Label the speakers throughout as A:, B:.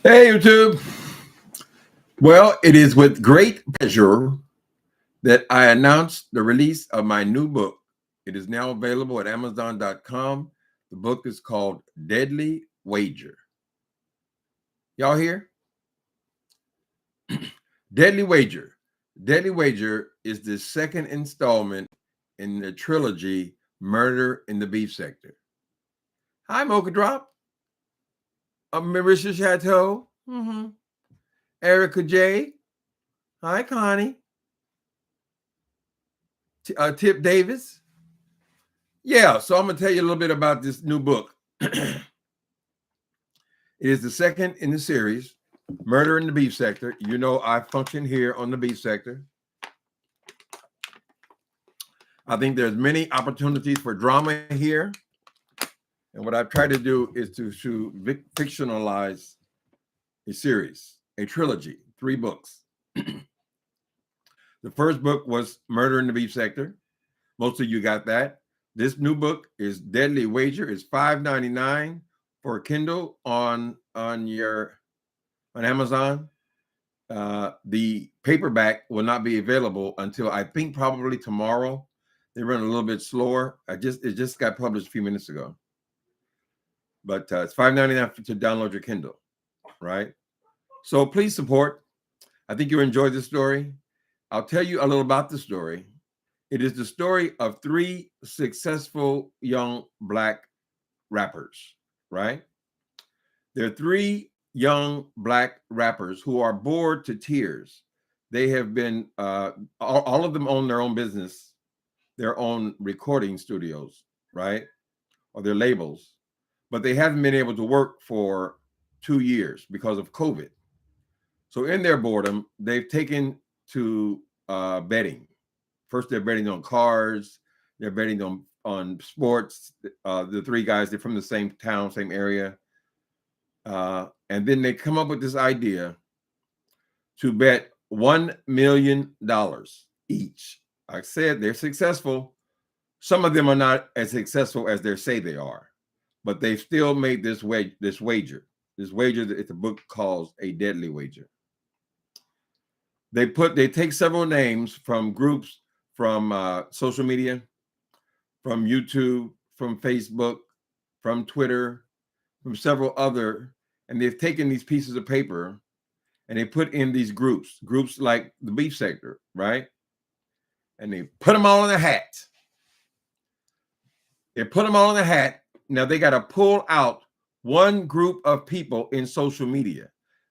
A: Hey, YouTube. Well, it is with great pleasure that I announce the release of my new book. It is now available at Amazon.com. The book is called Deadly Wager. Y'all hear? Deadly Wager. Deadly Wager is the second installment in the trilogy Murder in the Beef Sector. Hi, Mocha Drop. I'm Marisha Chateau. Erica J. Hi, Connie. Tip Davis. Yeah, so I'm going to tell you a little bit about this new book. It is the second in the series, Murder in the Beef Sector. You know, I function here on the beef sector. I think there's many opportunities for drama here. And what I've tried to do is to fictionalize a series, a trilogy, 3 books. The first book was Murder in the Beef Sector. Most of you got that. This new book is Deadly Wager. It's $5.99 for Kindle on Amazon. The paperback will not be available until I think probably tomorrow. They run a little bit slower. It just got published a few minutes ago. But it's $5.99 to download your Kindle, right? So please support. I think you'll enjoy this story. I'll tell you a little about the story. It is the story of 3 successful young Black rappers, right? There are 3 young Black rappers who are bored to tears. They have been, all of them own their own business, their own recording studios, right? Or their labels, but they haven't been able to work for 2 years because of COVID. So in their boredom, they've taken to betting. First, they're betting on cars. They're betting on sports. The 3 guys, they're from the same town, same area. And then they come up with this idea to bet $1 million each. Like I said, they're successful. Some of them are not as successful as they say they are, but they've still made this wager. This wager, it's a book called A Deadly Wager. They take several names from groups, from social media, from YouTube, from Facebook, from Twitter, from several other, and they've taken these pieces of paper and they put in these groups like the beef sector, right? And they put them all in a hat. They put them all in a hat. Now they got to pull out one group of people in social media.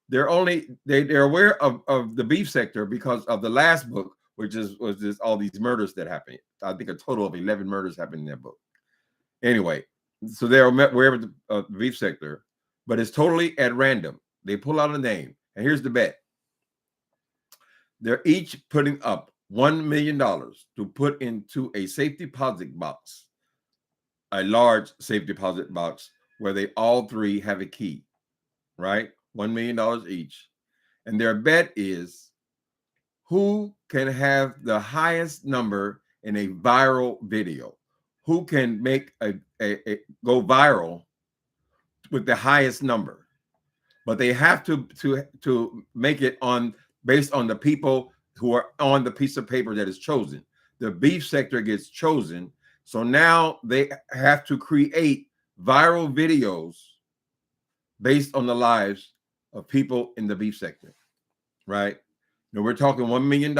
A: They're aware of the beef sector because of the last book, which was all these murders that happened. I think a total of 11 murders happened in that book. Anyway, so they're aware of the beef sector, but it's totally at random. They pull out a name, and here's the bet. They're each putting up $1 million to put into a safe deposit box, a large safe deposit box where they all 3 have a key, right? $1 million each. And their bet is who can have the highest number in a viral video, who can make a go viral with the highest number. But they have to make it based on the people who are on the piece of paper that is chosen. The beef sector gets chosen. So now they have to create viral videos based on the lives of people in the beef sector, right? Now we're talking $1 million.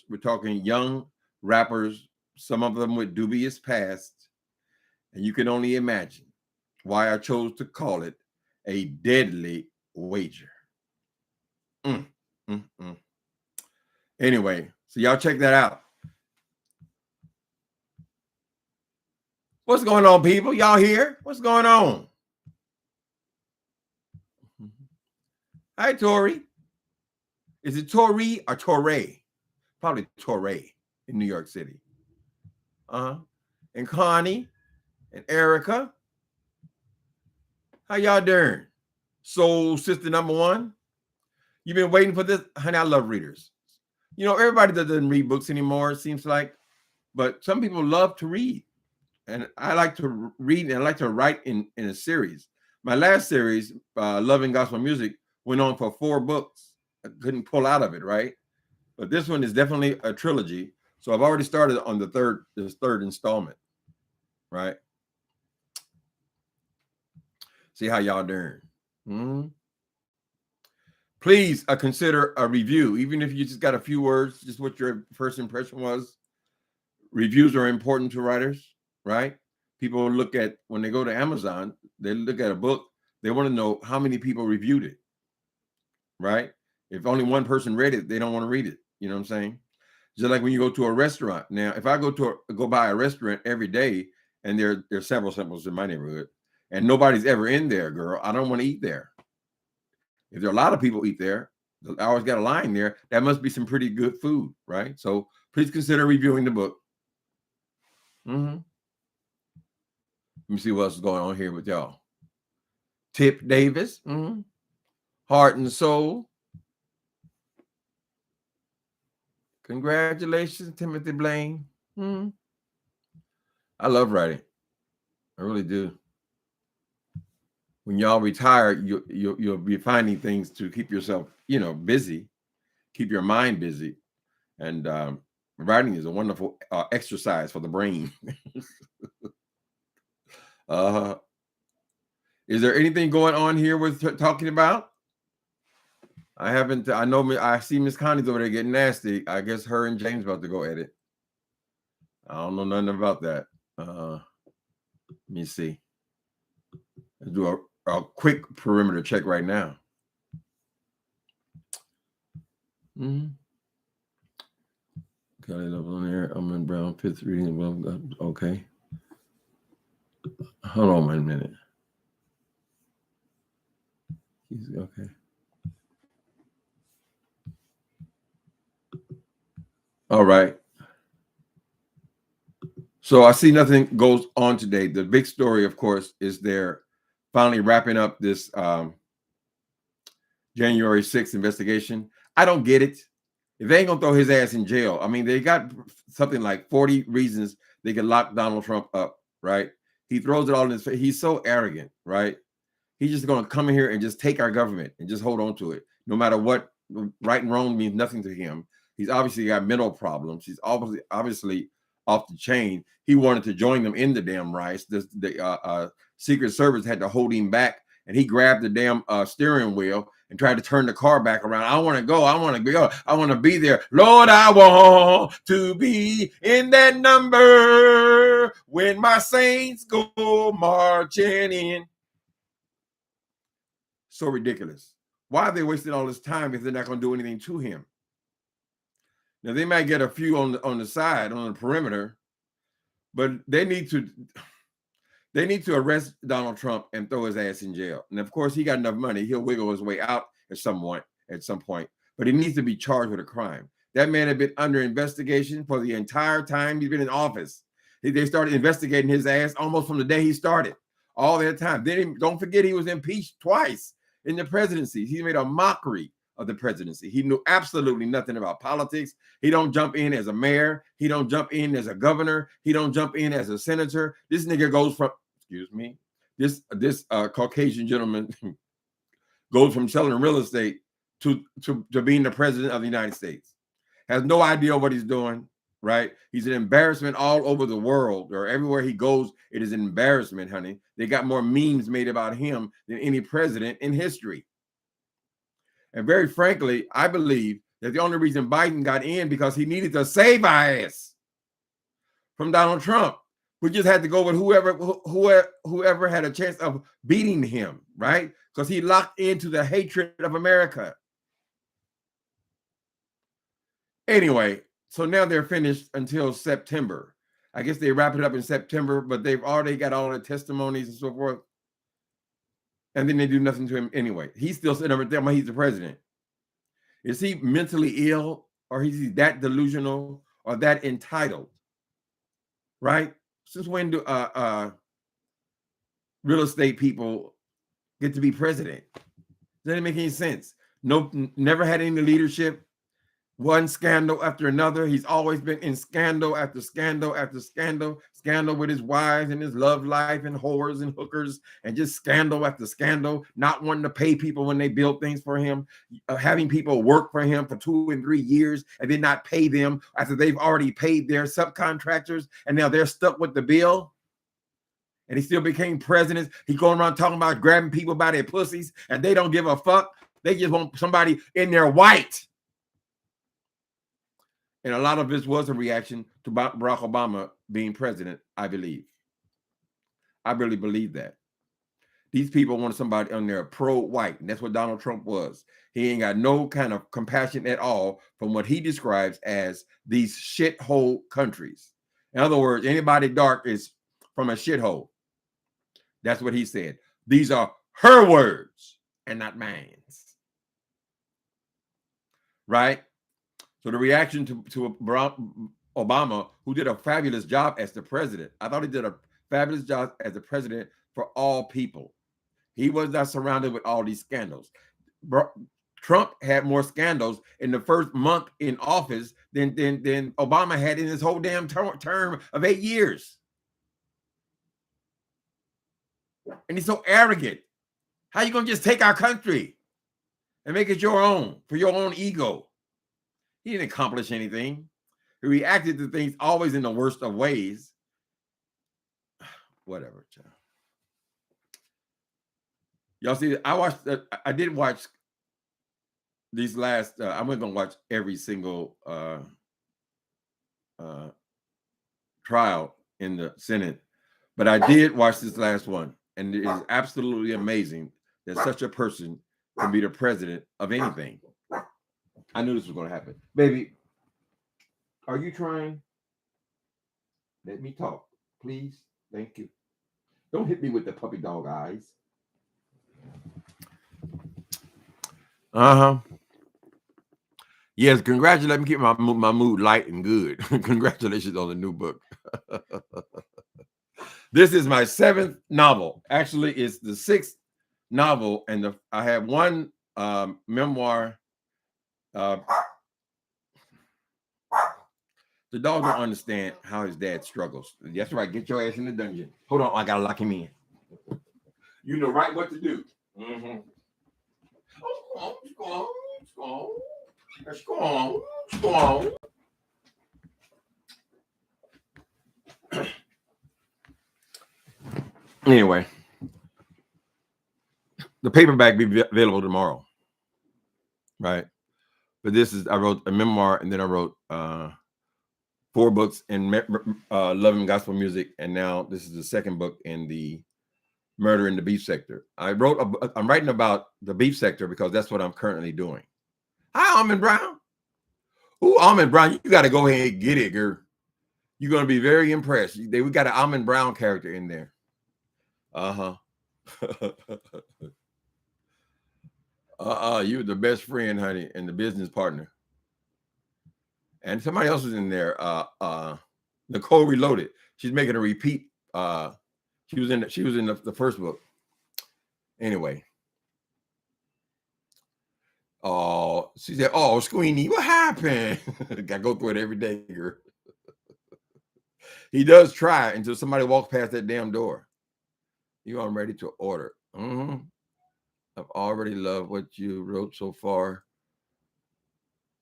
A: We're talking young rappers, some of them with dubious past. And you can only imagine why I chose to call it A Deadly Wager. Anyway, so y'all check that out. What's going on, people? Y'all here? What's going on? Hi, Tori. Is it Tori or Torre? Probably Torre in New York City. And Connie and Erica. How y'all doing? Soul sister number 1. You've been waiting for this? Honey, I love readers. You know, everybody doesn't read books anymore, it seems like. But some people love to read. And I like to read and I like to write in a series. My last series, Loving Gospel Music, went on for 4 books. I couldn't pull out of it, right? But this one is definitely a trilogy. So I've already started on this third installment, right? See how y'all doing. Mm-hmm. Please consider a review, even if you just got a few words, just what your first impression was. Reviews are important to writers, right? People look at, when they go to Amazon, they look at a book, they want to know how many people reviewed it, right? If only one person read it, they don't want to read it. You know what I'm saying? Just like when you go to a restaurant. Now, if I go by a restaurant every day, and there's several samples in my neighborhood, and nobody's ever in there, girl, I don't want to eat there. If there are a lot of people eat there, I always got a line there, that must be some pretty good food, right? So please consider reviewing the book. Mm-hmm. Let me see what's going on here with y'all. Tip Davis, mm-hmm. Heart and Soul. Congratulations, Timothy Blaine. Mm-hmm. I love writing. I really do. When y'all retire, you'll be finding things to keep yourself, busy, keep your mind busy, and writing is a wonderful exercise for the brain. Is there anything going on here with talking about? I haven't. I know. I see Miss Connie's over there getting nasty. I guess her and James about to go at it. I don't know nothing about that. Let me see. Let's do a quick perimeter check right now. Mm-hmm. Got it up on there. I'm in Brown, 5th reading. Okay. Hold on a minute. Okay. All right. So I see nothing goes on today. The big story, of course, is they're finally wrapping up this January 6th investigation. I don't get it. If they ain't gonna throw his ass in jail, I mean, they got something like 40 reasons they can lock Donald Trump up, right? He throws it all in his face. He's so arrogant, right? He's just gonna come in here and just take our government and just hold on to it, no matter what. Right and wrong means nothing to him. He's obviously got mental problems. He's obviously off the chain. He wanted to join them in the damn rice. The Secret Service had to hold him back, and he grabbed the damn steering wheel and tried to turn the car back around. I want to go. I want to go. I want to be there. Lord, I want to be in that number when my saints go marching in. So ridiculous. Why are they wasting all this time if they're not going to do anything to him? Now, they might get a few on the side, on the perimeter, but they need to arrest Donald Trump and throw his ass in jail. And of course, he got enough money. He'll wiggle his way out at some point, but he needs to be charged with a crime. That man had been under investigation for the entire time he's been in office. They started investigating his ass almost from the day he started, all that time. Don't forget, he was impeached twice in the presidency. He made a mockery of the presidency. He knew absolutely nothing about politics. He don't jump in as a mayor. He don't jump in as a governor. He don't jump in as a senator. This nigga goes from, this Caucasian gentleman goes from selling real estate to being the president of the United States. Has no idea what he's doing, right? He's an embarrassment all over the world, or everywhere he goes, it is an embarrassment, honey. They got more memes made about him than any president in history. And very frankly, I believe that the only reason Biden got in because he needed to save our ass from Donald Trump. We just had to go with whoever had a chance of beating him, right? Because he locked into the hatred of America. Anyway, so now they're finished until September. I guess they wrap it up in September, but they've already got all the testimonies and so forth. And then they do nothing to him anyway. He's still sitting over there, he's the president. Is he mentally ill, or is he that delusional or that entitled? Right? Since when do real estate people get to be president? Doesn't make any sense. No, never had any leadership. one scandal after another. He's always been in scandal after scandal after scandal, scandal with his wives and his love life and whores and hookers, and just scandal after scandal, not wanting to pay people when they build things for him, having people work for him for 2 and 3 years and then not pay them after they've already paid their subcontractors, and now they're stuck with the bill. And he still became president. He's going around talking about grabbing people by their pussies, and they don't give a fuck. They just want somebody in there white. And a lot of this was a reaction to Barack Obama being president, I believe. I really believe that. These people wanted somebody on there pro-white, and that's what Donald Trump was. He ain't got no kind of compassion at all from what he describes as these shithole countries. In other words, anybody dark is from a shithole. That's what he said. These are her words and not mine. Right? So the reaction to Obama, who did a fabulous job as the president, I thought he did a fabulous job as the president for all people. He was not surrounded with all these scandals. Trump had more scandals in the first month in office than Obama had in his whole damn term of 8 years. And he's so arrogant. How you gonna just take our country and make it your own for your own ego? He didn't accomplish anything. He reacted to things always in the worst of ways. Whatever, child. Y'all see, I did watch these last, I'm not gonna watch every single trial in the Senate, but I did watch this last one, and it is absolutely amazing that such a person can be the president of anything. I knew this was going to happen. Baby, are you trying? Let me talk, please. Thank you. Don't hit me with the puppy dog eyes. Yes, congratulations. Let me keep my mood light and good. Congratulations on the new book. This is my 7th novel. Actually, it's the 6th novel, and I have one memoir. The dog don't understand how his dad struggles. That's right. Get your ass in the dungeon. Hold on, I gotta lock him in. You know right what to do. Mm-hmm. Let's go on. Anyway, the paperback will be available tomorrow, right? But I wrote a memoir, and then I wrote 4 books in love and gospel music, and now this is the 2nd book in the murder in the beef sector. I'm writing about the beef sector because that's what I'm currently doing. Hi, Almond Brown. Ooh, Almond Brown, you got to go ahead and get it, girl. You're going to be very impressed. We got an Almond Brown character in there. You're the best friend, honey, and the business partner. And somebody else is in there. Nicole Reloaded. She's making a repeat. She was in the first book. Anyway. Oh, she said, "Oh, Squeenie, what happened?" Gotta go through it every day, girl. He does try until somebody walks past that damn door. I'm ready to order. I've already loved what you wrote so far.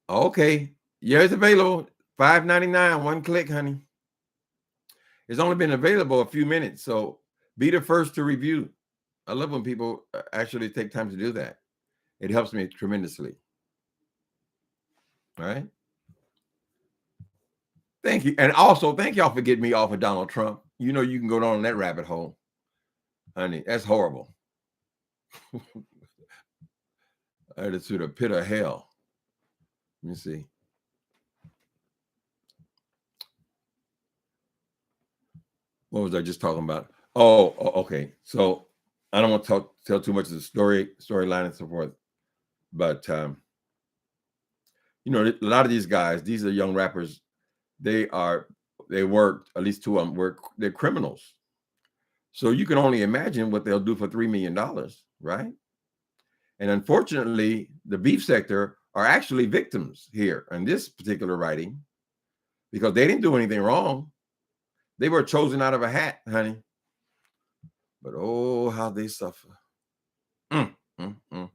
A: Okay. Yeah, it's available. $5.99, 1 click, honey. It's only been available a few minutes, so be the first to review. I love when people actually take time to do that. It helps me tremendously. All right. Thank you. And also, thank y'all for getting me off of Donald Trump. You know you can go down that rabbit hole. Honey, that's horrible. It's to the pit of hell. Let me see. What was I just talking about? Oh, okay. So I don't want to tell too much of the storyline and so forth. But a lot of these guys, these are young rappers. They worked, at least 2 of them they're criminals. So you can only imagine what they'll do for $3 million, right? And unfortunately, the beef sector are actually victims here in this particular writing because they didn't do anything wrong. They were chosen out of a hat, honey. But oh, how they suffer. Mm, mm, mm.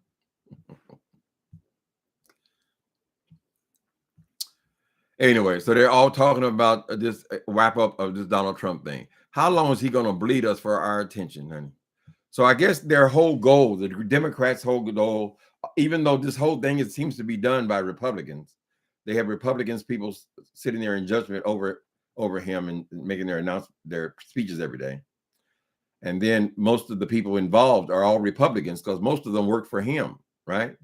A: Anyway, so they're all talking about this wrap up of this Donald Trump thing. How long is he going to bleed us for our attention, honey? So I guess their whole goal, the Democrats' whole goal, even though this whole thing seems to be done by Republicans, they have Republicans people sitting there in judgment over him and making their speeches every day. And then most of the people involved are all Republicans because most of them work for him, right?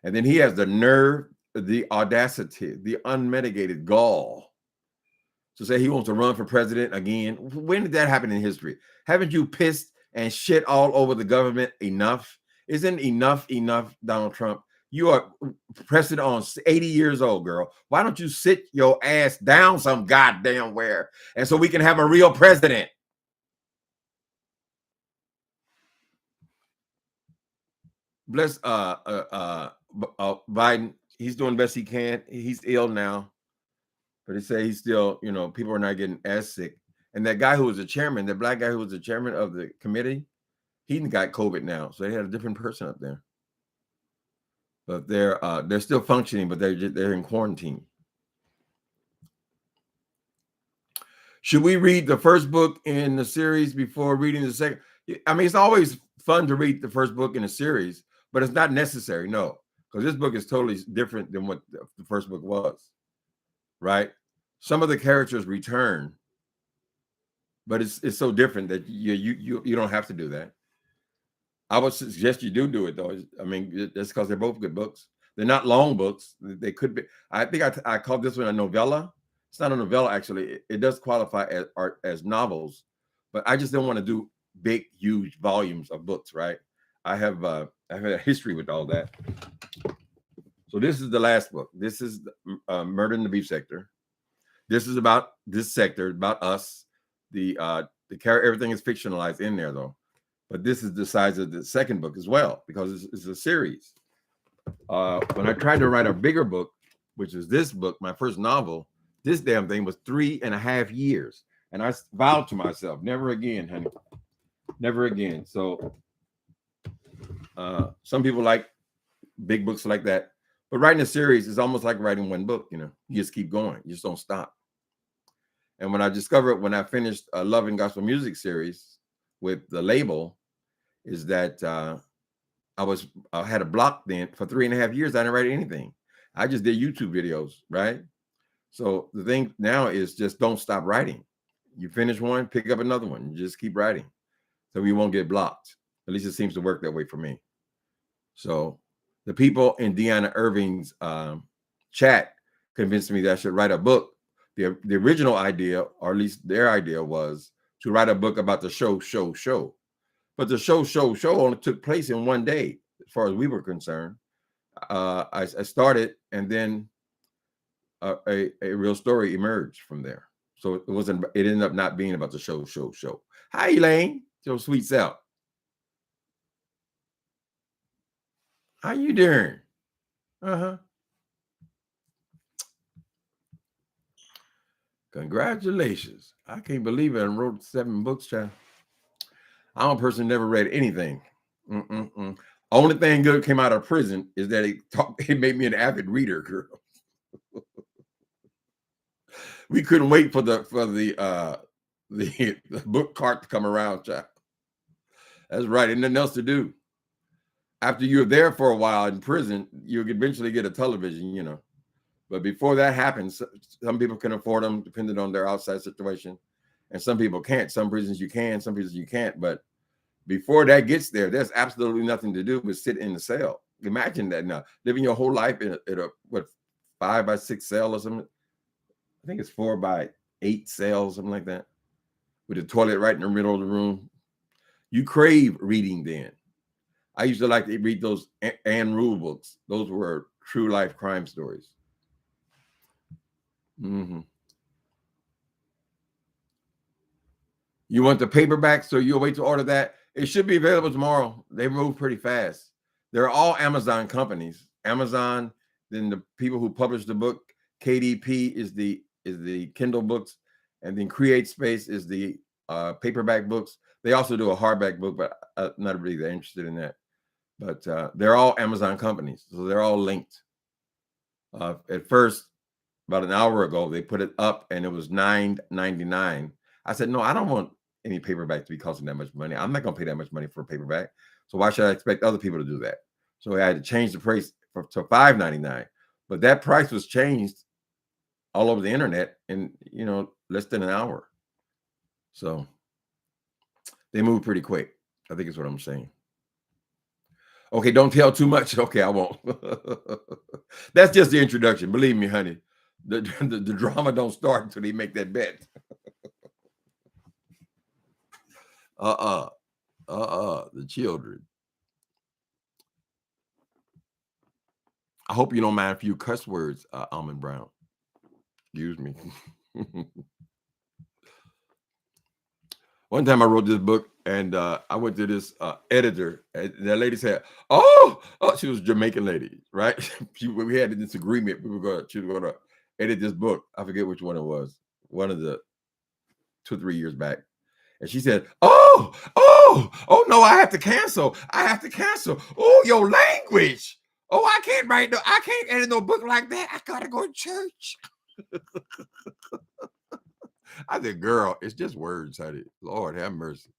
A: And then he has the nerve, the audacity, the unmitigated gall to say he wants to run for president again. When did that happen in history? Haven't you pissed and shit all over the government enough? Isn't enough, Donald Trump? You are pressing on 80 years old, girl. Why don't you sit your ass down some goddamn where and so we can have a real president? Bless Biden. He's doing the best he can. He's ill now, but they say he's still, people are not getting as sick. And that guy who was the chairman, the black guy who was the chairman of the committee, he got COVID now. So they had a different person up there. But they're still functioning, but they're in quarantine. Should we read the first book in the series before reading the second? I mean, it's always fun to read the first book in a series, but it's not necessary, no, because this book is totally different than what the first book was, right? Some of the characters return, but it's so different that you don't have to do that. I would suggest you do it though. I mean, that's because they're both good books. They're not long books. They could be. I think I called this one a novella. It's not a novella, actually. It does qualify as novels, but I just don't want to do big, huge volumes of books, right? I've had a history with all that. So this is the last book. This is Murder in the Beef Sector. This is about this sector, about us. The everything is fictionalized in there, though. But this is the size of the second book as well, because it's a series. When I tried to write a bigger book, which is this book, my first novel, this damn thing was 3.5 years. And I vowed to myself, never again, honey. Never again. So some people like big books like that. But writing a series is almost like writing one book, You just keep going. You just don't stop. And when I discovered, when I finished a Love and Gospel Music series with the label, is that I had a block then for 3.5 years. I didn't write anything. I just did YouTube videos, right? So the thing now is just don't stop writing. You finish one, pick up another one. You just keep writing, so you won't get blocked. At least it seems to work that way for me. So the people in Deanna Irving's chat convinced me that I should write a book. The original idea, or at least their idea, was to write a book about the show. But the show only took place in one day, as far as we were concerned. I started, and then a real story emerged from there. So it ended up not being about the show. Hi, Elaine, your sweet self. How you doing? Congratulations. I can't believe it. I wrote 7 books, child. I'm a person who never read anything. Only thing good came out of prison is that it made me an avid reader, girl. We couldn't wait for the book cart to come around, child. That's right. Ain't nothing else to do. After you're there for a while in prison, you eventually get a television, But before that happens, some people can afford them, depending on their outside situation, and some people can't. Some prisons you can, some prisons you can't. But before that gets there, there's absolutely nothing to do but sit in the cell. Imagine that now, living your whole life in a 5x6 cell or something. I think it's 4x8 cells, something like that, with a toilet right in the middle of the room. You crave reading then. I used to like to read those Anne Rule books. Those were true life crime stories. You want the paperback, so you'll wait to order that. It should be available tomorrow. They move pretty fast. They're all Amazon companies. Amazon, then the people who publish the book, KDP is the Kindle books, and then Create Space is the paperback books. They also do a hardback book, but I'm not really that interested in that. But they're all Amazon companies, so they're all linked. At first, about an hour ago, they put it up, and it was $9.99. I said, no, I don't want any paperback to be costing that much money. I'm not going to pay that much money for a paperback. So why should I expect other people to do that? So I had to change the price to $5.99. But that price was changed all over the internet in less than an hour. So they move pretty quick, I think is what I'm saying. Okay, don't tell too much. Okay, I won't. That's just the introduction. Believe me, honey. The drama don't start until they make that bet. The children. I hope you don't mind a few cuss words, Almond Brown. Excuse me. One time I wrote this book, and I went to this editor, and that lady said, "Oh, she was a Jamaican lady, right? We had a disagreement. She was going to edit this book. I forget which one it was. One of the 2 or 3 years back." And she said, "Oh, no, I have to cancel. Oh, your language. Oh, I can't edit no book like that. I gotta go to church." I said, "Girl, it's just words, honey. Lord have mercy."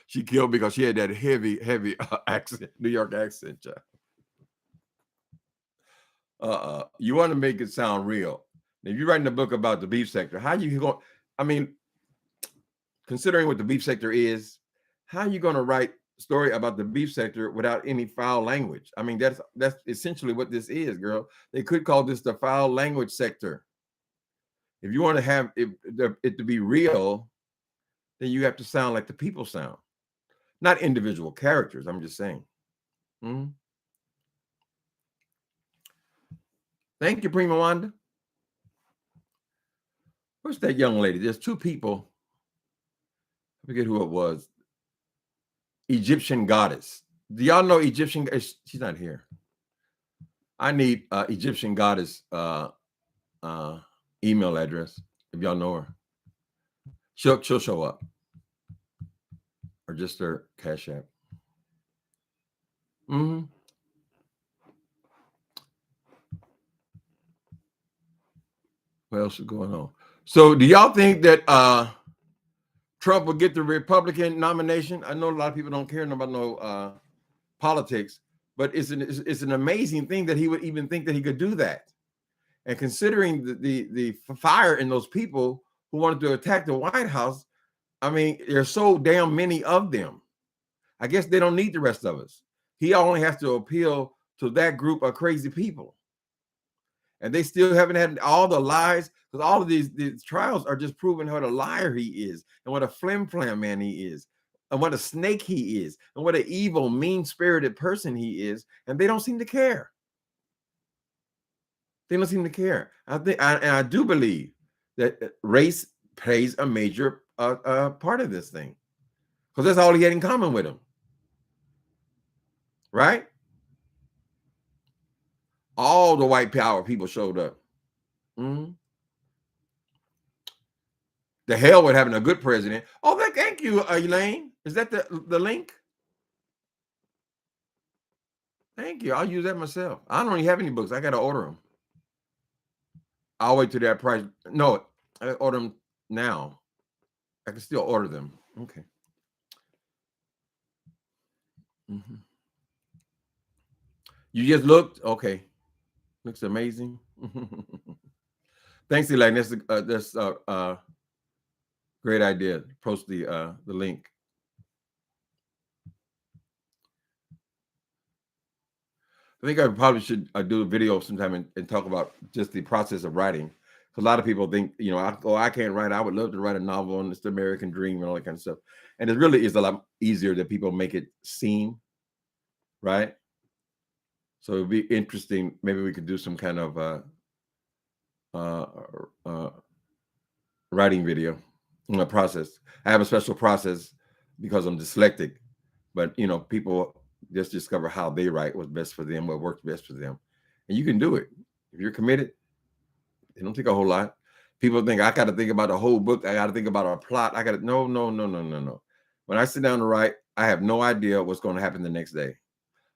A: She killed me because she had that heavy accent, New York accent. You want to make it sound real. If you're writing a book about the beef sector, how you going? I mean, considering what the beef sector is, how are you going to write a story about the beef sector without any foul language? I mean, that's essentially what this is, girl. They could call this the foul language sector. If you want to have it to be real, then you have to sound like the people sound, not individual characters. I'm just saying. Mm-hmm. Thank you, Prima Wanda. Where's that young lady? There's 2 people. I forget who it was. Egyptian goddess. Do y'all know Egyptian? She's not here. I need Egyptian goddess email address if y'all know her. She'll show up, or just her Cash App. Mm-hmm. What else is going on? So, do y'all think that Trump will get the Republican nomination? I know a lot of people don't care about no politics, but it's an amazing thing that he would even think that he could do that. And considering the fire in those people who wanted to attack the White House, I mean, there's so damn many of them. I guess they don't need the rest of us. He only has to appeal to that group of crazy people. And they still haven't had all the lies, because all of these trials are just proving what a liar he is, and what a flim-flam man he is, and what a snake he is, and what an evil, mean-spirited person he is, and they don't seem to care. They don't seem to care. I do believe that race plays a major part of this thing, because that's all he had in common with him, right? All the white power people showed up. Mm-hmm. The hell with having a good president. Oh, thank you, Elaine. Is that the link? Thank you. I'll use that myself. I don't even have any books. I got to order them. I'll wait till that price. No, I order them now. I can still order them. Okay. Mm-hmm. You just looked? Okay. Looks amazing. Thanks, Elaine. That's great idea. Post the link. I think I probably should do a video sometime and talk about just the process of writing. A lot of people think, I can't write. I would love to write a novel on this American dream and all that kind of stuff. And it really is a lot easier than people make it seem, right? So it'd be interesting. Maybe we could do some kind of writing video in a process. I have a special process because I'm dyslexic, but people just discover how they write, what's best for them, what works best for them. And you can do it. If you're committed, it don't take a whole lot. People think I got to think about a whole book. I got to think about a plot. I got to, no. When I sit down to write, I have no idea what's going to happen the next day.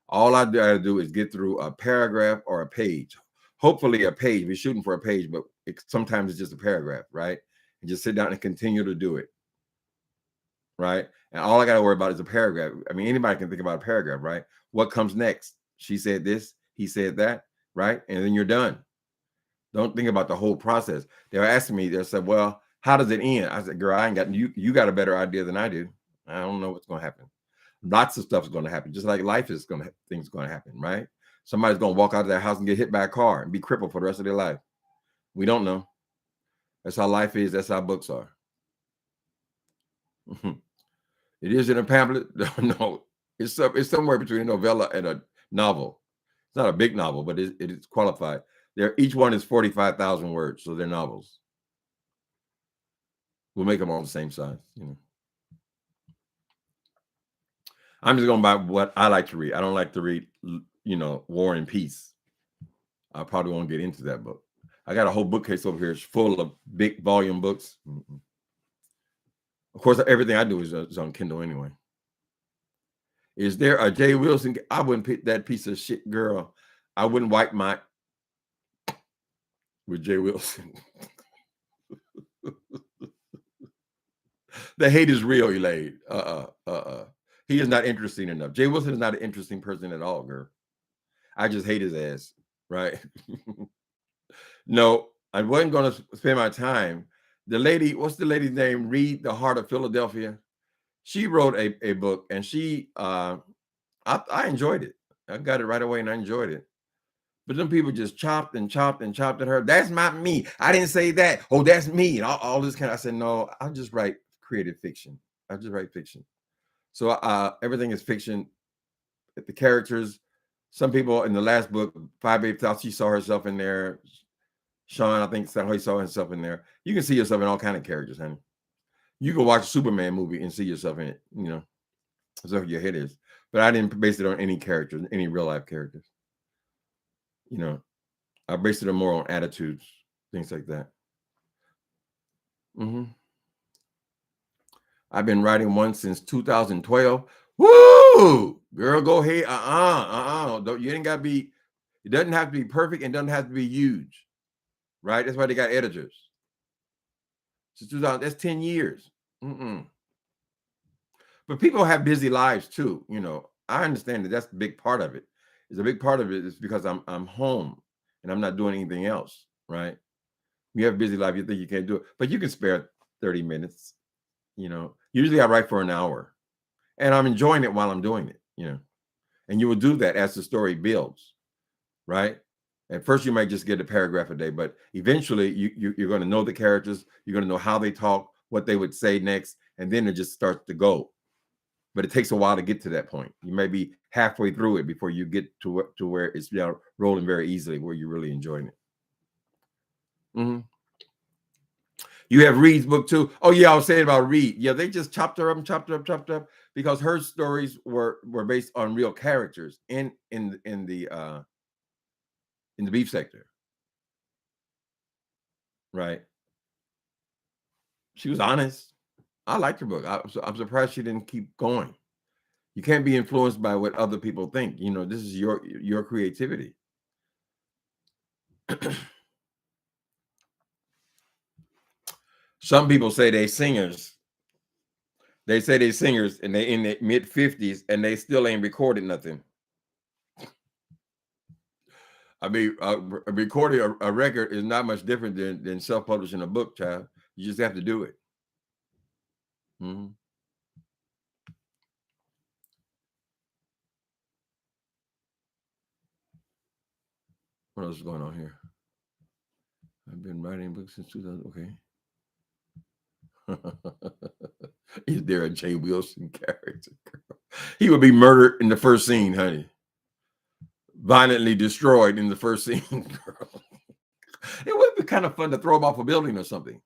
A: All I got to do is get through a paragraph or a page. Hopefully a page. We're shooting for a page, but sometimes it's just a paragraph, right? And just sit down and continue to do it, right? And all I got to worry about is a paragraph. I mean, anybody can think about a paragraph, right? What comes next? She said this, he said that, right? And then you're done. Don't think about the whole process. They were asking me, they said, well, how does it end? I said, girl, I ain't got, you got a better idea than I do. I don't know what's going to happen. Lots of stuff is going to happen. Just like life is going to, things going to happen, right? Somebody's going to walk out of their house and get hit by a car and be crippled for the rest of their life. We don't know. That's how life is. That's how books are. It is in a pamphlet. No, it's somewhere between a novella and a novel. It's not a big novel, but it is qualified. Each one is 45,000 words, so they're novels. We'll make them all the same size, you know. I'm just going by what I like to read. I don't like to read, you know, War and Peace. I probably won't get into that book. I got a whole bookcase over here. It's full of big volume books. Of course, everything I do is on Kindle anyway. Is there a Jay Wilson? I wouldn't pick that piece of shit, girl. I wouldn't wipe my with Jay Wilson. The hate is real, Elaine. He is not interesting enough. Jay Wilson is not an interesting person at all, girl. I just hate his ass, right? No, I wasn't going to spend my time. The lady, what's the lady's name? Read The Heart of Philadelphia. She wrote a book, and she, I enjoyed it. I got it right away, and I enjoyed it. But then people just chopped and chopped and chopped at her. That's not me. I didn't say that. Oh, that's me. And all this kind of, I said, no, I'll just write creative fiction. I just write fiction. So everything is fiction. The characters, some people in the last book, Five Babe thought she saw herself in there. Sean, I think he saw himself in there. You can see yourself in all kinds of characters, honey. You can watch a Superman movie and see yourself in it, you know. That's what your head is. But I didn't base it on any characters, any real life characters. You know, I based it more on attitudes, things like that. I've been writing one since 2012. Woo! Girl, go ahead. You ain't got to be, it doesn't have to be perfect and doesn't have to be huge. Right? That's why they got editors. Since 2000, that's 10 years. But people have busy lives too. You know, I understand that that's a big part of it. It's a big part of it is because I'm home and I'm not doing anything else, right? You have a busy life, you think you can't do it, but you can spare 30 minutes. You know, usually I write for an hour and I'm enjoying it while I'm doing it, you know, and you will do that as the story builds, right? At first, you might just get a paragraph a day, but eventually you're going to know the characters. You're going to know how they talk, what they would say next, and then it just starts to go. But it takes a while to get to that point. You may be halfway through it before you get to where it's, you know, rolling very easily, where you're really enjoying it. You have Reed's book too. Oh yeah, I was saying about Reed. Yeah, they just chopped her up because her stories were based on real characters in the beef sector, right? She was honest. I liked her book. I'm surprised she didn't keep going. You can't be influenced by what other people think. You know, this is your creativity. Some people say they singers. They say they singers and they in their mid-50s and they still ain't recorded nothing. I mean, recording a record is not much different than self-publishing a book, child. You just have to do it. What else is going on here? I've been writing books since 2000. Okay. Is there a Jay Wilson character? He would be murdered in the first scene, honey. Violently destroyed in the first scene, girl. It would be kind of fun to throw him off a building or something.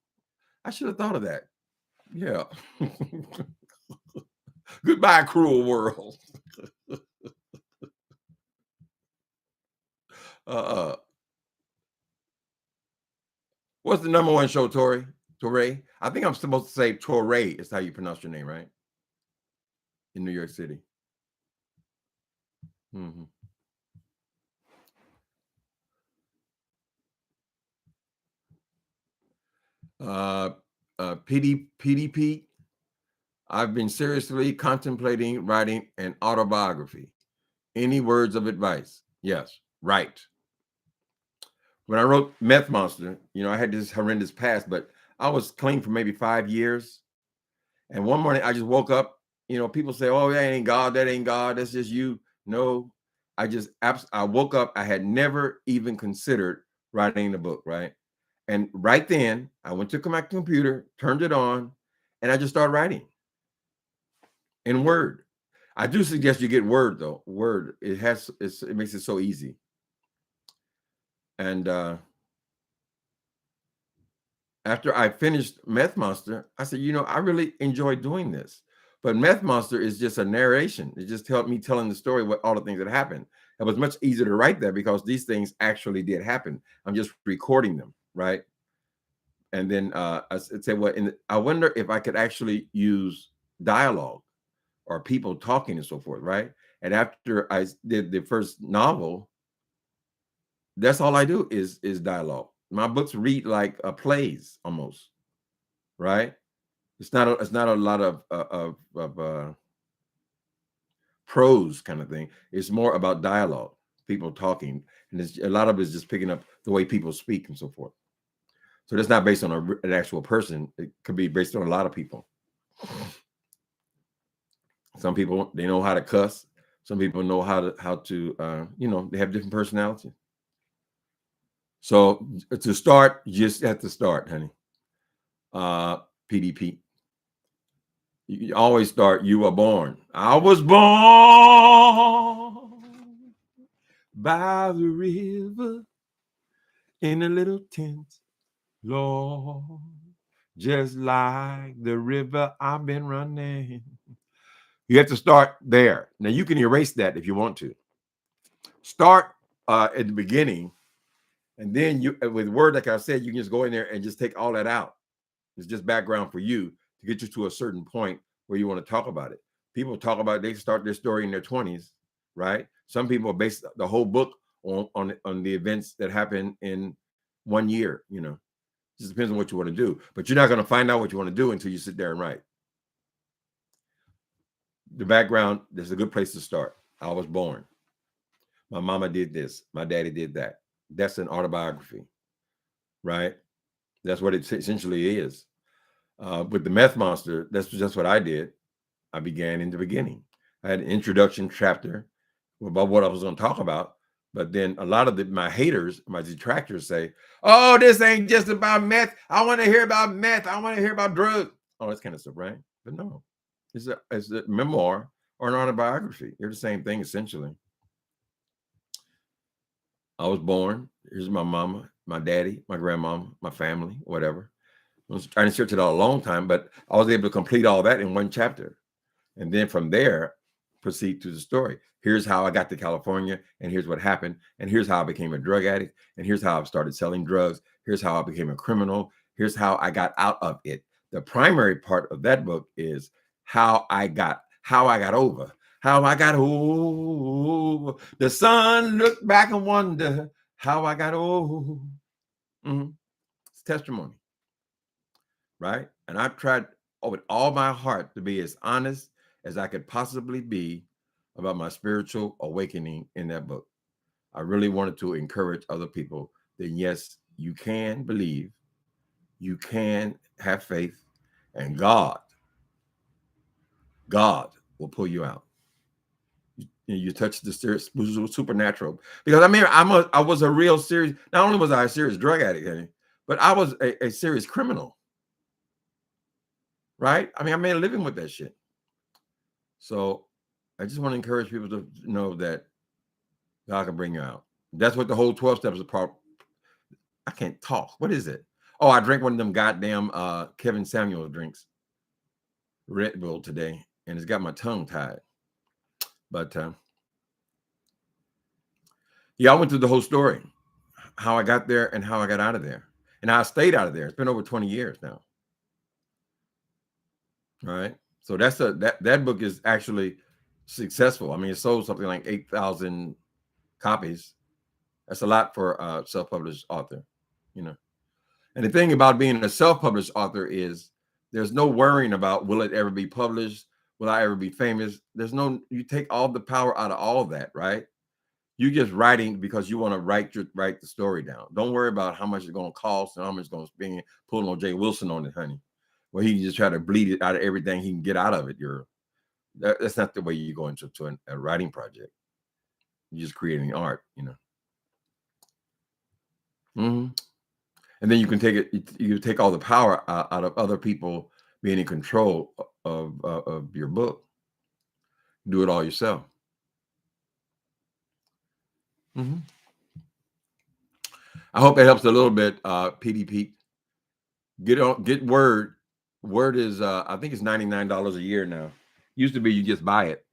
A: I should have thought of that. Yeah. Goodbye, cruel world. Uh, what's the number one show, Tori? Torre? I think I'm supposed to say Torre is how you pronounce your name, right? In New York City. Mm-hmm. Uh, PDP. I've been seriously contemplating writing an autobiography. Any words of advice? Yes, right. When I wrote Meth Monster, I had this horrendous past, but I was clean for maybe 5 years. And one morning I just woke up. People say, "Oh, that ain't God. That ain't God. That's just you." No, I woke up. I had never even considered writing the book, right? And right then, I went to my computer, turned it on, and I just started writing in Word. I do suggest you get Word though. Word, it makes it so easy. And after I finished Meth Monster, I said, I really enjoy doing this. But Meth Monster is just a narration. It just helped me telling the story, what all the things that happened. It was much easier to write that because these things actually did happen. I'm just recording them, right? And then I said, well, I wonder if I could actually use dialogue or people talking and so forth, right? And after I did the first novel, that's all I do is dialogue. My books read like plays almost, right? It's not a lot of prose kind of thing. It's more about dialogue, people talking, and a lot of it is just picking up the way people speak and so forth. So that's not based on an actual person. It could be based on a lot of people. Some people, they know how to cuss. Some people know how to they have different personalities. So to start, you just have to start, honey. PDP. You always start, you were born. I was born by the river in a little tent, Lord, just like the river I've been running. You have to start there. Now you can erase that if you want to. Start at the beginning, and then you, with Word, like I said, you can just go in there and just take all that out. It's just background for you to get you to a certain point where you want to talk about it. People talk about, they start their story in their 20s, right? Some people base the whole book on the events that happen in 1 year. It just depends on what you want to do. But you're not going to find out what you want to do until you sit there and write. The background, there's a good place to start. I was born. My mama did this. My daddy did that. That's an autobiography, right? That's what it essentially is. With the Meth Monster, that's just what I did. I began in the beginning. I had an introduction chapter about what I was going to talk about. But then a lot of my haters, my detractors say, "Oh, this ain't just about meth. I want to hear about meth. I want to hear about drugs." All this kind of stuff, right? But no, it's a memoir or an autobiography. They're the same thing, essentially. I was born. Here's my mama, my daddy, my grandmama, my family, whatever. I was trying to search it out a long time, but I was able to complete all that in one chapter. And then from there, proceed to the story. Here's how I got to California, and here's what happened, and here's how I became a drug addict, and here's how I started selling drugs. Here's how I became a criminal. Here's how I got out of it. The primary part of that book is how I got over, how I got over. The sun looked back and wondered how I got over. Mm-hmm. It's testimony, right? And I've tried with all my heart to be as honest as I could possibly be about my spiritual awakening in that book. I really wanted to encourage other people that yes, you can believe, you can have faith, and God will pull you out. You touch the supernatural, because I mean, I was a real serious. Not only was I a serious drug addict, but I was a serious criminal, right? I mean, I made a living with that shit. So I just want to encourage people to know that God can bring you out. That's what the whole 12 steps are. I can't talk. What is it? Oh, I drank one of them goddamn Kevin Samuel drinks, Red Bull today, and it's got my tongue tied. But Yeah, I went through the whole story, how I got there and how I got out of there. And I stayed out of there. It's been over 20 years now. All right. So that book is actually successful. I mean, it sold something like 8,000 copies. That's a lot for a self-published author, you know. And the thing about being a self-published author is there's no worrying about will it ever be published? Will I ever be famous? There's no, you take all the power out of all of that, right? You just writing because you want to write the story down. Don't worry about how much it's going to cost and how much it's going to spend pulling on Jay Wilson on it, honey. Where he just try to bleed it out of everything he can get out of it. That's not the way you go into a writing project. You're just creating art, you know. Mm-hmm. And then you can take it. You take all the power out of other people being in control of your book. Do it all yourself. Mm-hmm. I hope it helps a little bit, PDP. Get Word. Word is I think it's $99 a year now. Used to be you just buy it,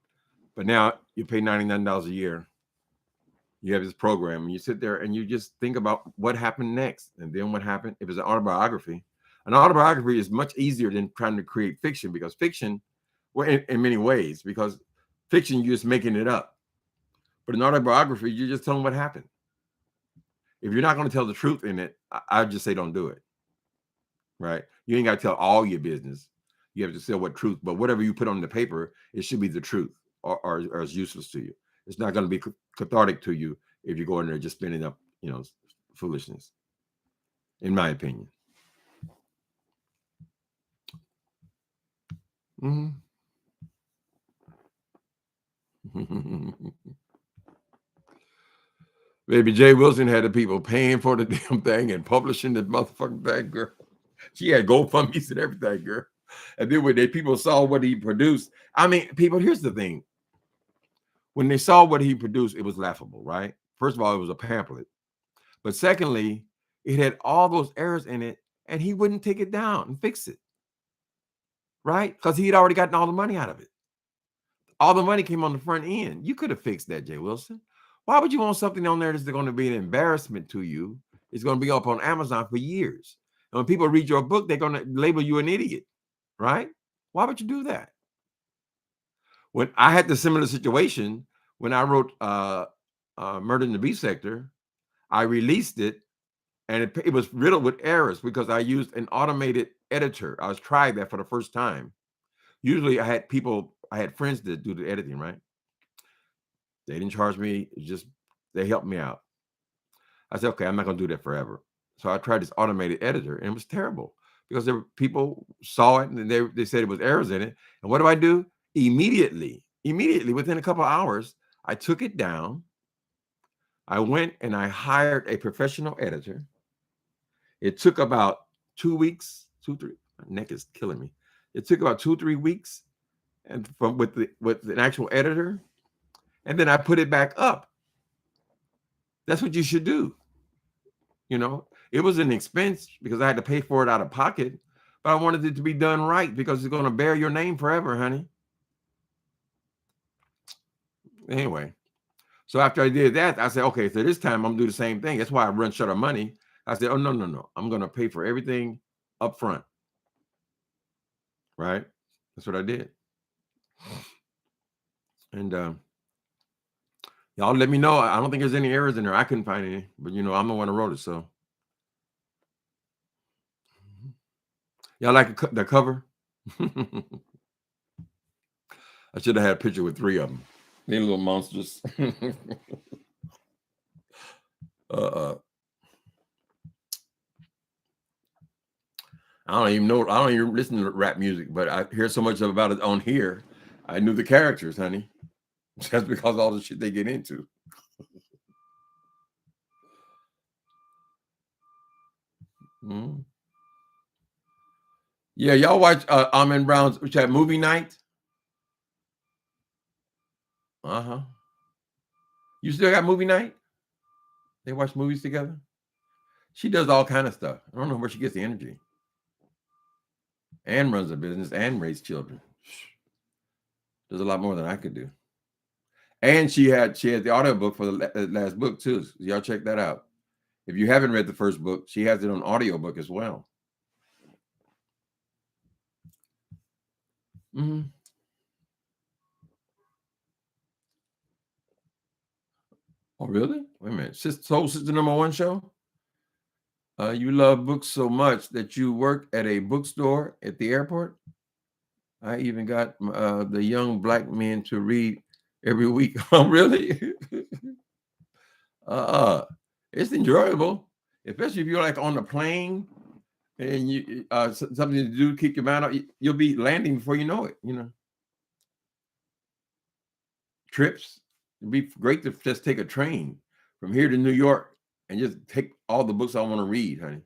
A: but now you pay $99 a year. You have this program, and you sit there and you just think about what happened next, and then what happened. If it's an autobiography is much easier than trying to create fiction because fiction, well, in many ways, because fiction you're just making it up, but an autobiography you're just telling what happened. If you're not going to tell the truth in it, I'd just say don't do it. Right? You ain't got to tell all your business. You have to say what truth, but whatever you put on the paper, it should be the truth, or it's useless to you. It's not going to be cathartic to you if you go in there just spinning up, foolishness. In my opinion. Mm-hmm. Baby Jay Wilson had the people paying for the damn thing and publishing the motherfucking thing, girl. She had GoFundMe's and everything, girl. And then when people saw what he produced, I mean, people, here's the thing. When they saw what he produced, it was laughable, right? First of all, it was a pamphlet. But secondly, it had all those errors in it, and he wouldn't take it down and fix it, right? Because he had already gotten all the money out of it. All the money came on the front end. You could have fixed that, Jay Wilson. Why would you want something on there that's going to be an embarrassment to you? It's going to be up on Amazon for years. And when people read your book, they're going to label you an idiot, right? Why would you do that? When I had the similar situation, when I wrote Murder in the Beast Sector, I released it, and it was riddled with errors because I used an automated editor. I was trying that for the first time. Usually I had friends that do the editing, right? They didn't charge me. They helped me out. I said, okay, I'm not going to do that forever. So I tried this automated editor, and it was terrible because people saw it and they said it was errors in it. And what do? Immediately, within a couple of hours, I took it down. I went and I hired a professional editor. It took about 2 weeks, 2, 3. My neck is killing me. It took about 2, 3 weeks, and with an actual editor, and then I put it back up. That's what you should do. It was an expense because I had to pay for it out of pocket, but I wanted it to be done right because it's going to bear your name forever, honey. Anyway, so after I did that, I said, okay, so this time I'm going to do the same thing. That's why I run short of money. I said, oh, no. I'm going to pay for everything up front. Right? That's what I did. And y'all let me know. I don't think there's any errors in there. I couldn't find any, but I'm the one who wrote it. So y'all like the cover? I should have had a picture with 3 of them. They're little monsters. I don't even know. I don't even listen to rap music, but I hear so much about it on here. I knew the characters, honey. That's because of all the shit they get into. Mm-hmm. Yeah, y'all watch Almond Brown's movie night? Uh-huh. You still got movie night? They watch movies together? She does all kind of stuff. I don't know where she gets the energy. And runs a business and raises children. Does a lot more than I could do. And she had the audiobook for the last book too. So y'all check that out. If you haven't read the first book, she has it on audiobook as well. Mm-hmm. Oh, really? Wait a minute. Soul Sister #1 show? You love books so much that you work at a bookstore at the airport? I even got the young black men to read every week. Oh, really? uh, it's enjoyable, especially if you're like on the plane and you something to do, keep your mind out. You'll be landing before you know it. Trips. It'd be great to just take a train from here to New York and just take all the books I want to read, honey.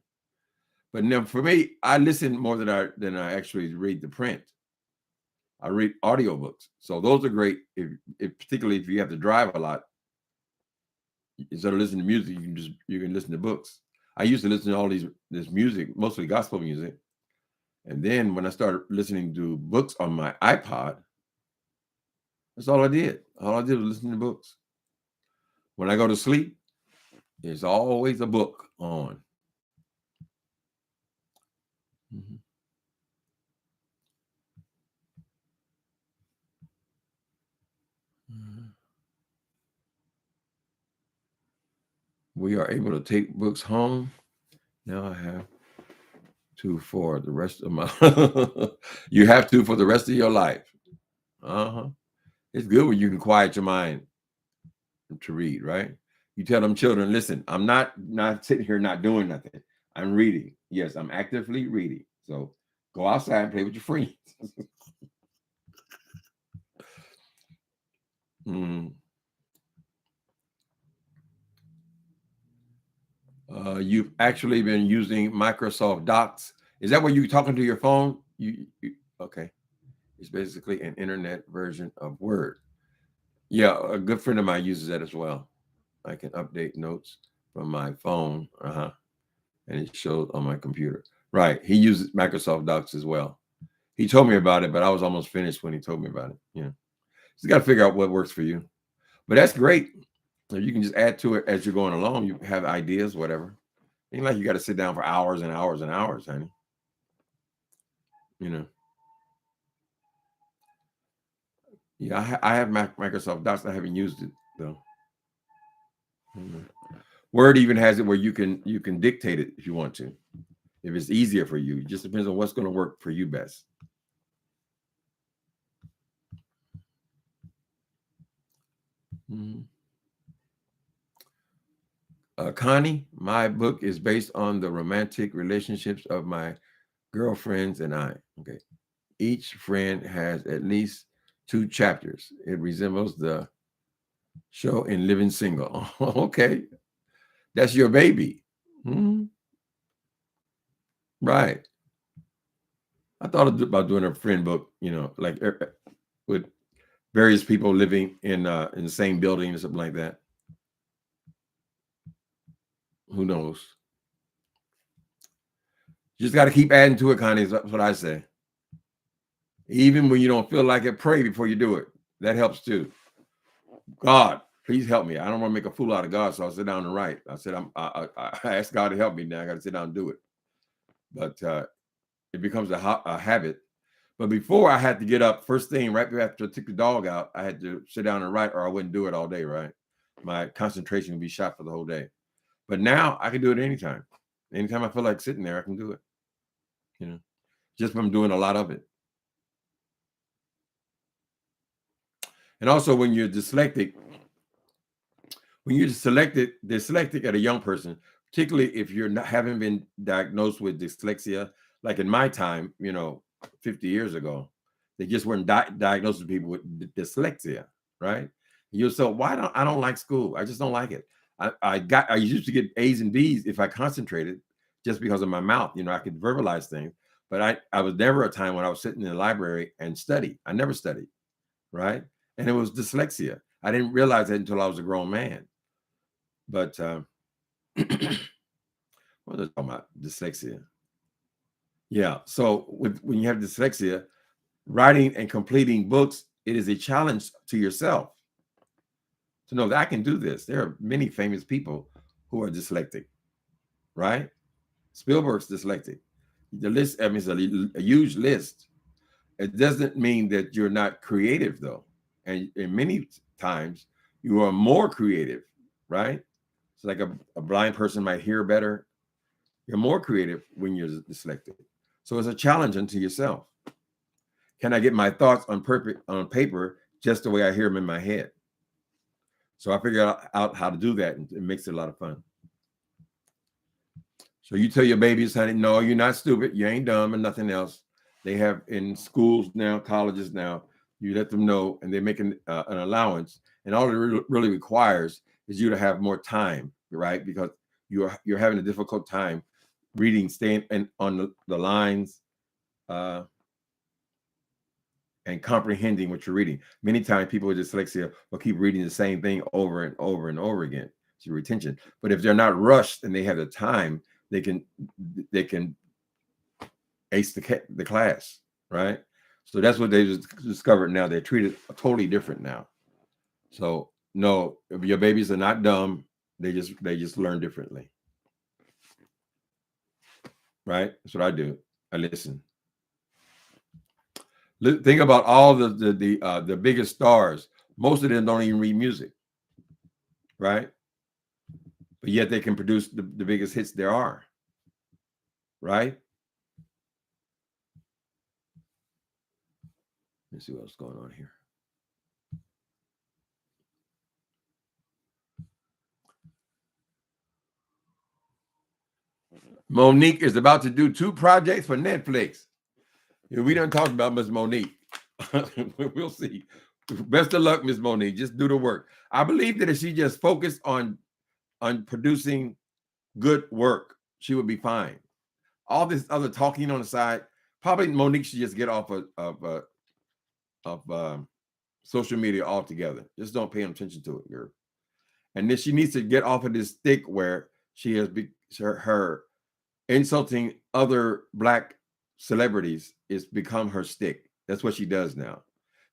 A: But now for me, I listen more than I actually read the print. I read audiobooks. So those are great if particularly if you have to drive a lot. Instead of listening to music, you can listen to books. I used to listen to all this music, mostly gospel music. And then when I started listening to books on my iPod, that's all I did. All I did was listen to books. When I go to sleep, there's always a book on. Mm-hmm. We are able to take books home. Now I have to for the rest of my you have to for the rest of your life. Uh-huh. It's good when you can quiet your mind to read, right? You tell them children, listen, I'm not sitting here not doing nothing. I'm reading. Yes, I'm actively reading. So go outside and play with your friends. Mm. You've actually been using Microsoft Docs. Is that where you're talking to your phone? Okay. It's basically an internet version of Word. Yeah, a good friend of mine uses that as well. I can update notes from my phone, and it shows on my computer. Right. He uses Microsoft Docs as well. He told me about it, but I was almost finished when he told me about it. Yeah. You got to figure out what works for you. But that's great. You can just add to it as you're going along. You have ideas, whatever. Ain't like you got to sit down for hours and hours and hours, honey. You know. Yeah, I have Microsoft Docs. I haven't used it though. Word even has it where you can dictate it if you want to, if it's easier for you. It just depends on what's going to work for you best. Mm-hmm. Connie, my book is based on the romantic relationships of my girlfriends and I. Okay. Each friend has at least 2 chapters. It resembles the show in Living Single. Okay. That's your baby. Mm-hmm. Right. I thought about doing a friend book, like with various people living in the same building or something like that. Who knows? You just got to keep adding to it, Connie. That's what I say. Even when you don't feel like it, pray before you do it. That helps too. God, please help me. I don't want to make a fool out of God, so I'll sit down and write. I said, I asked God to help me. Now I got to sit down and do it. But it becomes a habit. But before I had to get up first thing right after I took the dog out, I had to sit down and write, or I wouldn't do it all day. Right, my concentration would be shot for the whole day. But now I can do it anytime. Anytime I feel like sitting there, I can do it. Just from doing a lot of it. And also, when you're dyslexic, dyslexic at a young person, particularly if you're not haven't been diagnosed with dyslexia, like in my time, 50 years ago, they just weren't diagnosed with people with dyslexia, right? You so I don't like school. I just don't like it. I used to get A's and B's if I concentrated, just because of my mouth. I could verbalize things, but I was never a time when I was sitting in the library and study. I never studied, right? And it was dyslexia. I didn't realize it until I was a grown man. But what was I talking about? Dyslexia. Yeah. So when you have dyslexia, writing and completing books, it is a challenge to yourself. to know that I can do this. There are many famous people who are dyslexic, right? Spielberg's dyslexic. The list, I mean, it's a huge list. It doesn't mean that you're not creative, though. And many times you are more creative, right? It's like a blind person might hear better. You're more creative when you're dyslexic. So it's a challenge unto yourself. Can I get my thoughts on paper just the way I hear them in my head? So I figured out how to do that, and it makes it a lot of fun. So you tell your babies, honey, no, you're not stupid. You ain't dumb and nothing else. They have in schools now, colleges now, you let them know, and they're making an allowance. And all it really requires is you to have more time, right? Because you're having a difficult time reading, staying on the lines, and comprehending what you're reading. Many times people with dyslexia will keep reading the same thing over and over and over again. It's your retention. But if they're not rushed and they have the time, they can ace the class, right? So that's what they just discovered now. They're treated totally different now. So no, if your babies are not dumb, they just learn differently. Right? That's what I do. I listen. Think about all the biggest stars. Most of them don't even read music, right? But yet they can produce the biggest hits there are, right? Let's see what's going on here. Monique is about to do 2 projects for Netflix. We done talked about Miss Monique. We'll see. Best of luck, Miss Monique. Just do the work. I believe that if she just focused on producing good work, she would be fine. All this other talking on the side, probably Monique should just get off of social media altogether. Just don't pay attention to it, girl. And then she needs to get off of this stick where she has her insulting other Black celebrities is become her stick. That's what she does now.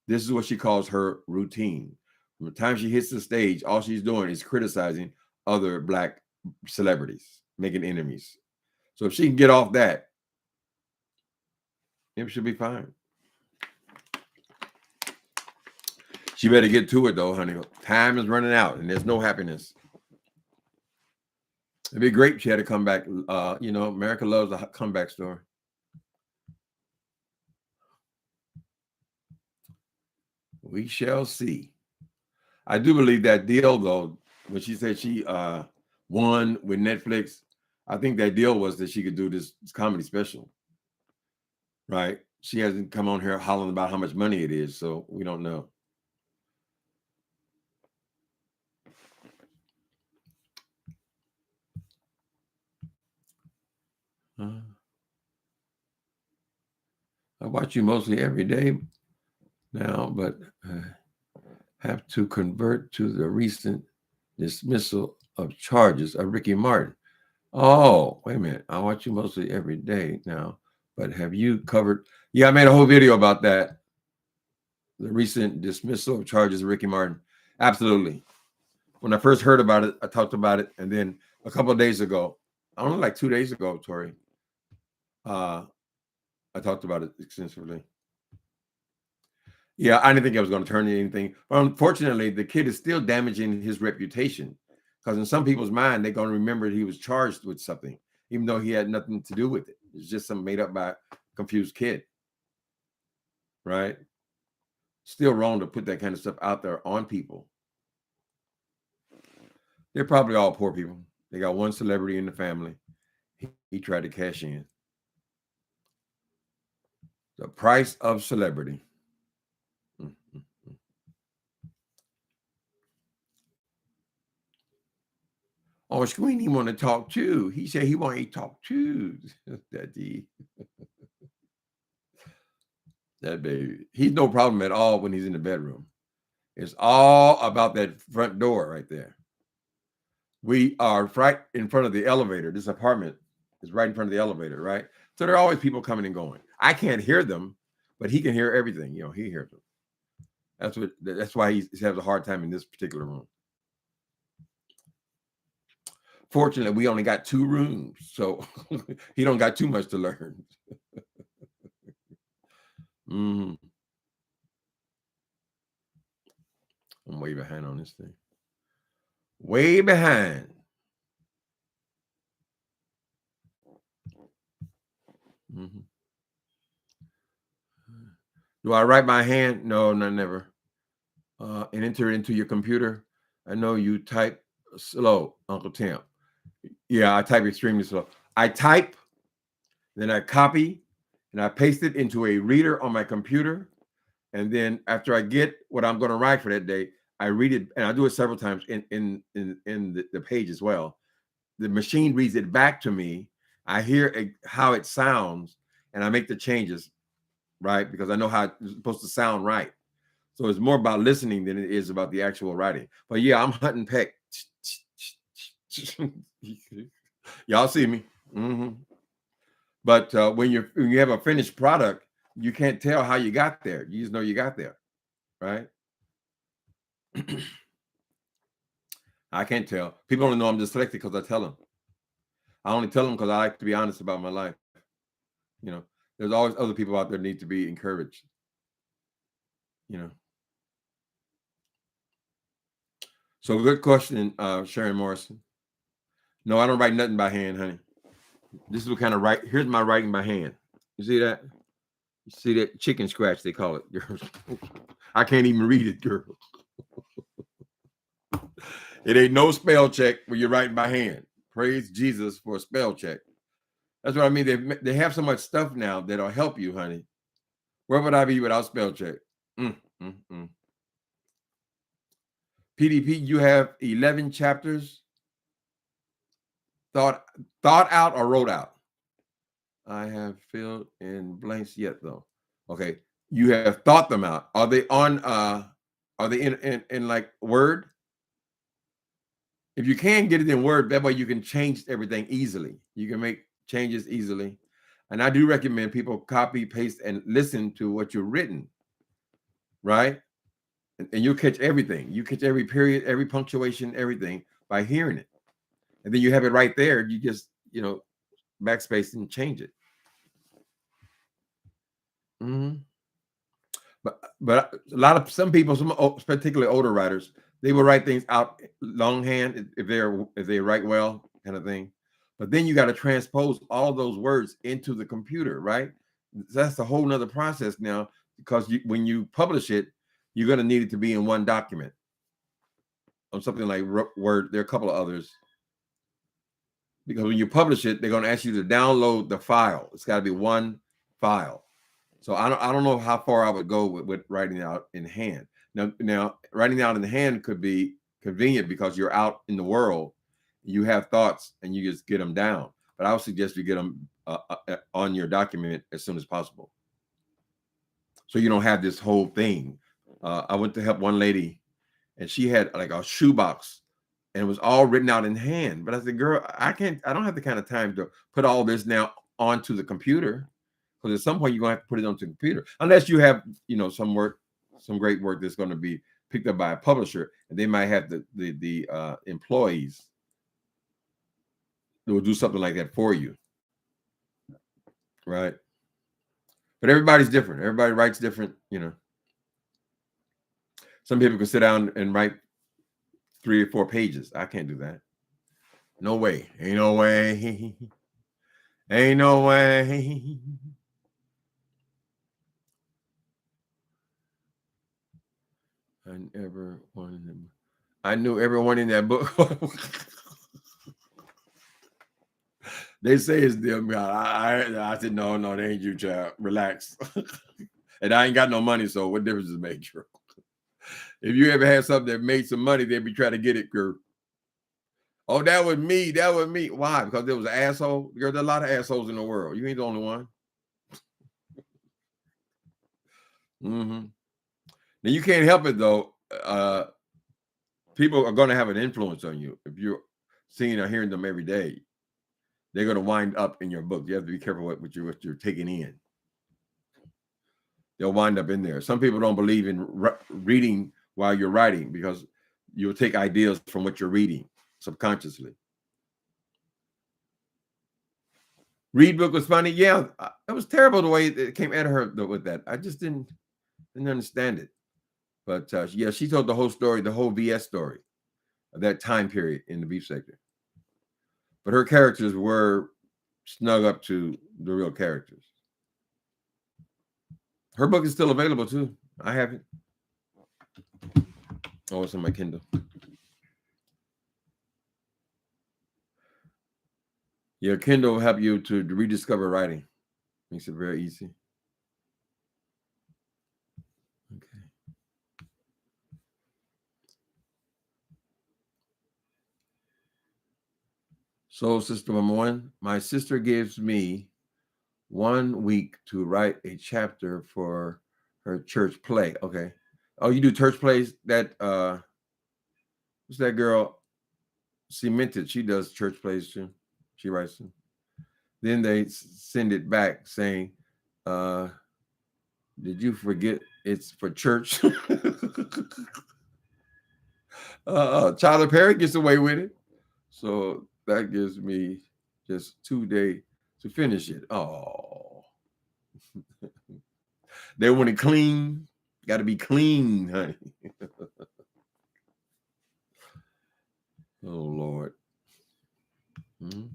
A: This is what she calls her routine. From the time she hits the stage, all she's doing is criticizing other Black celebrities, making enemies. So if she can get off that, it should be fine. She better get to it, though, honey. Time is running out, and there's no happiness. It'd be great if she had a comeback. America loves a comeback story. We shall see. I do believe that deal, though, when she said she won with Netflix, I think that deal was that she could do this comedy special, right? She hasn't come on here hollering about how much money it is, so we don't know. I watch you mostly every day now, but have to convert to the recent dismissal of charges of Ricky Martin. Oh, wait a minute. I watch you mostly every day now, but have you covered? Yeah, I made a whole video about that. The recent dismissal of charges of Ricky Martin. Absolutely. When I first heard about it, I talked about it. And then a couple of days ago, only like 2 days ago, Tori, I talked about it extensively. Yeah, I didn't think I was going to turn into anything. But unfortunately, the kid is still damaging his reputation because in some people's mind, they're going to remember he was charged with something, even though he had nothing to do with it. It's just something made up by a confused kid, right? Still wrong to put that kind of stuff out there on people. They're probably all poor people. They got one celebrity in the family. He tried to cash in. The price of celebrity. Oh, Sweeney want to talk too. He said he want to talk too. That baby. He's no problem at all when he's in the bedroom. It's all about that front door right there. We are right in front of the elevator. This apartment is right in front of the elevator, right? So there are always people coming and going. I can't hear them, but he can hear everything. He hears them. That's why he has a hard time in this particular room. Fortunately, we only got 2 rooms, so he don't got too much to learn. Mhm. I'm way behind on this thing. Way behind. Mhm. Do I write by hand? No, never. And enter it into your computer. I know you type slow, Uncle Tim. Yeah, I type extremely slow. I type, then I copy, and I paste it into a reader on my computer. And then after I get what I'm going to write for that day, I read it, and I do it several times in the page as well. The machine reads it back to me. I hear how it sounds, and I make the changes, right? Because I know how it's supposed to sound right. So it's more about listening than it is about the actual writing. But yeah, I'm hunting peck. Y'all see me. Mm-hmm. But when you have a finished product, you can't tell how you got there. You just know you got there, right? I can't tell. People only know I'm dyslexic because I tell them. I only tell them because I like to be honest about my life. You know, there's always other people out there need to be encouraged. You know. So good question, Sharon Morrison. No, I don't write nothing by hand, honey. This is what kind of write. Here's my writing by hand. You see that? You see that chicken scratch? They call it. Girl. I can't even read it, girl. It ain't no spell check when you're writing by hand. Praise Jesus for a spell check. That's what I mean. They have so much stuff now that'll help you, honey. Where would I be without spell check? Mm, mm, mm. PDP, you have 11 chapters thought out or wrote out. I have filled in blanks yet though. Okay, you have thought them out. Are they on? Are they in like Word? If you can get it in Word, that way you can change everything easily. You can make changes easily. And I do recommend people copy, paste, and listen to what you've written, right? And you'll catch everything. You catch every period, every punctuation, everything by hearing it. And then you have it right there. You just, backspace and change it. Mm-hmm. But some people, particularly older writers, they will write things out longhand if they write well, kind of thing. But then you got to transpose all those words into the computer, right? That's a whole nother process now, because when you publish it, you're going to need it to be in one document on something like Word. There are a couple of others, because when you publish it, they're going to ask you to download the file. It's got to be one file. So I don't know how far I would go with writing out in hand. Now writing out in hand could be convenient because you're out in the world, you have thoughts, and you just get them down. But I would suggest you get them on your document as soon as possible, so you don't have this whole thing. I went to help one lady, and she had like a shoebox, and it was all written out in hand. But I said, "Girl, I don't have the kind of time to put all this now onto the computer." Because at some point you're gonna have to put it onto the computer, unless you have, some great work that's going to be picked up by a publisher, and they might have the employees that will do something like that for you, right? But everybody's different. Everybody writes different. Some people can sit down and write 3 or 4 pages. I can't do that. No way. Ain't no way. Ain't no way. I knew everyone in that book. They say it's them. I said, no, they ain't you, child. Relax. And I ain't got no money, so what difference does it make, girl? If you ever had something that made some money, they'd be trying to get it, girl. Oh, that was me. That was me. Why? Because there was an asshole. Girl, there's a lot of assholes in the world. You ain't the only one. Mm-hmm. Now you can't help it though. People are going to have an influence on you if you're seeing or hearing them every day. They're going to wind up in your book. You have to be careful what you're taking in. They'll wind up in there. Some people don't believe in reading while you're writing, because you'll take ideas from what you're reading subconsciously. Read book was funny. Yeah, it was terrible the way it came at her with that. I just didn't understand it. But yeah, she told the whole story, the whole VS story of that time period in the beef sector. But her characters were snug up to the real characters. Her book is still available too. I have it. Oh, it's on my Kindle. Yeah, Kindle will help you to rediscover writing. Makes it very easy. Okay. So, Sister number one, my sister gives me 1 week to write a chapter for her church play. Okay. Oh, you do church plays? That what's that girl? Cemented. She does church plays too. She writes them. Then they send it back saying, did you forget it's for church? Tyler Perry gets away with it. So that gives me just 2 days to finish it. Oh. They want it clean. Got to be clean, honey. Oh, Lord. Hmm.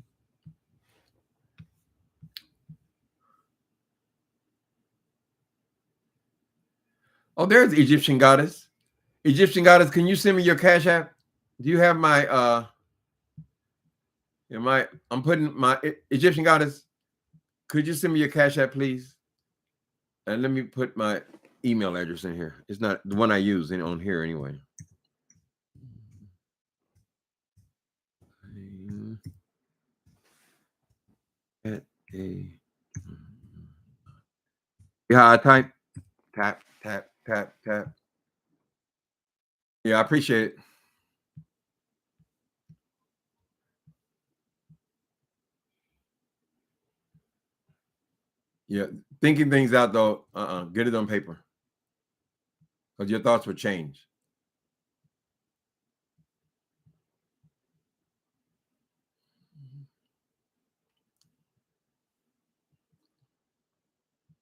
A: Oh, there's the Egyptian goddess. Egyptian goddess, can you send me your Cash App? Do you have my I'm putting my Egyptian goddess. Could you send me your Cash App, please? And let me put my email address in here. It's not the one I use on here anyway. At a yeah, I type tap tap tap tap. Yeah, I appreciate it. Yeah, thinking things out though. Get it on paper because your thoughts will change.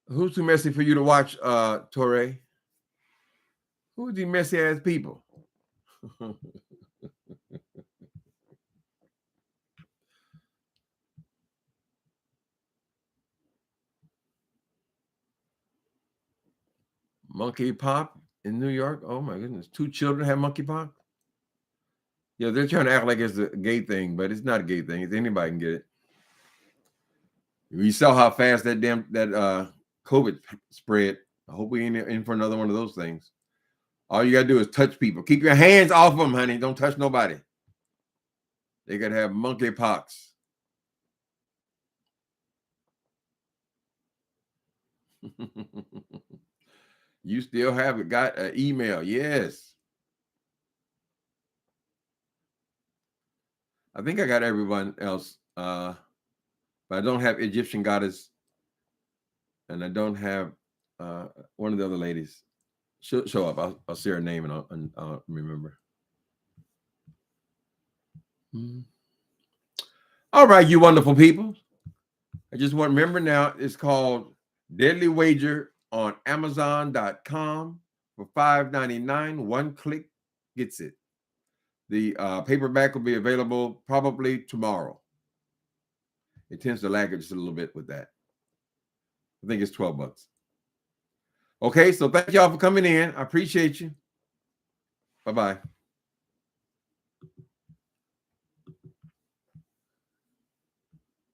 A: Who's too messy for you to watch, Torre? Who's these messy ass people? Monkey pop in New York. Oh my goodness, 2 children have monkey pop. Yeah, they're trying to act like it's a gay thing, but it's not a gay thing. It's anybody can get it. We saw how fast that COVID spread. I hope we ain't in for another one of those things. All you gotta do is touch people. Keep your hands off them, honey. Don't touch nobody. They could have monkey pox. You still have it. Got an email? Yes. I think I got everyone else. But I don't have Egyptian goddess, and I don't have one of the other ladies. She'll show up. I'll see her name and I'll remember. All right, you wonderful people. I just want to remember now it's called Deadly Wager on Amazon.com for $5.99. 1 click gets it. The paperback will be available probably tomorrow. It tends to lag just a little bit with that. I think it's $12. Okay, so thank y'all for coming in. I appreciate you. Bye-bye.